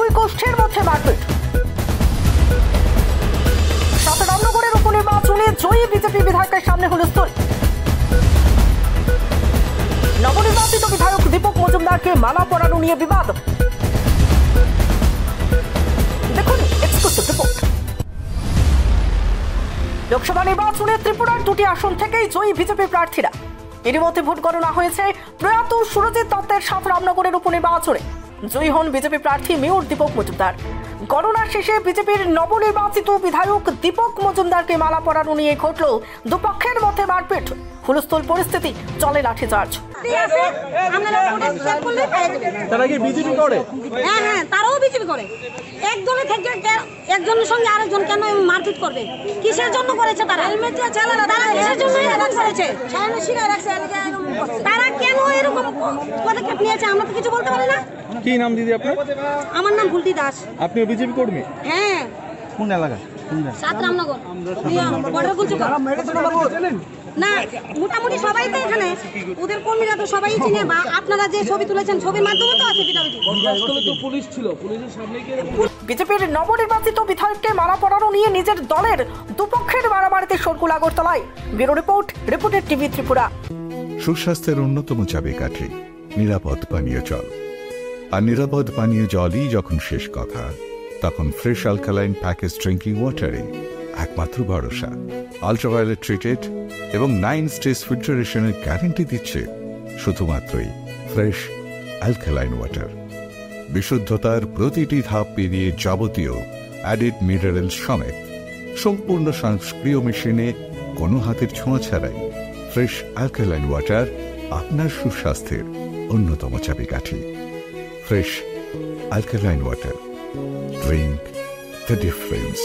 দুই গোষ্ঠীর মধ্যে মারপিট। সাথে রামনগরের উপনির্বাচনে জয়ী বিজেপি বিধায়কের সামনে হুলস্থুল। নবনির্বাচিত বিধায়ক দীপক মজুমদারকে মালা পরানো নিয়ে বিবাদ। দেখুন এক্সক্লুসিভ রিপোর্ট। লোকসভা নির্বাচনে ত্রিপুরার দুটি আসন থেকেই জয়ী বিজেপি প্রার্থীরা। এরই মধ্যে ভোট গণনা হয়েছে প্রয়াত সুরজিৎ দত্তের সাথে রামনগরের উপনির্বাচনে। জয়ী হন বিজেপি প্রার্থী মেয়র দীপক মজুমদার। গণনা শেষে বিজেপির নবনির্বাচিত বিধায়ক দীপক মজুমদারকে মালা পরানো নিয়ে ঘটল দুপক্ষের মধ্যে মারপিট। হুলস্থুল পরিস্থিতি, চলে লাঠিচার্জ। তারা কি বিজেপি করে? হ্যাঁ, তারাও বিজেপি করে। এক দলে থেকে একজনের সঙ্গে আরেকজন কেন মারপিট করবে? কিসের জন্য করেছে তারা? তারা কিসের জন্য এরকম করেছে? তারা কেন এরকম পদক্ষেপ নিয়েছে আমরা তো কিছু বলতে পারি না। কি নাম দিদি আপনার? আমার নাম ভুলতি দাস। আপনিও বিজেপি কর্মী? হ্যাঁ। কোন এলাকা? সাত রামনগর। না, মোটামুটি সবাই তো এখানে, ওদের কর্মীরা তো সবাই চিনে, বা আপনারা যে ছবি তুলেছেন ছবির মাধ্যমে তো আছে। পুলিশ ছিল, পুলিশের সামনে গিয়ে বিজেপির নবনির্বাচিত বিধায়ককে মালা পরানো নিয়ে নিজের দলের দুপক্ষের মারামারিতে শোরগোল আগরতলায়। Bureau report, reporter TV Tripura. সুস্বাস্থ্যের অন্যতম চাবিকাঠি নিরাপদ পানীয় জল। আর নিরাপদ পানীয় জলই যখন শেষ কথা, তখন ফ্রেশ অ্যালকালাইন প্যাকেজ ড্রিঙ্কিং ওয়াটারে একমাত্র ভরসা। আল্ট্রাভায়োলেট ট্রিটেড এবং 9 স্টেজ ফিল্টারেশনের গ্যারান্টি দিচ্ছে শুধুমাত্রই ফ্রেশ অ্যালকালাইন ওয়াটার। বিশুদ্ধতার প্রতিটি ধাপ পেরিয়ে যাবতীয় অ্যাডিড মিনারেল সমেত সম্পূর্ণ স্বয়ংক্রিয় মেশিনে কোনো হাতের ছোঁয়া ছাড়াই ফ্রেশ অ্যালকালাইন ওয়াটার আপনার সুস্বাস্থ্যের অন্যতম চাবিকাঠি। Fresh alkaline water, drink the difference.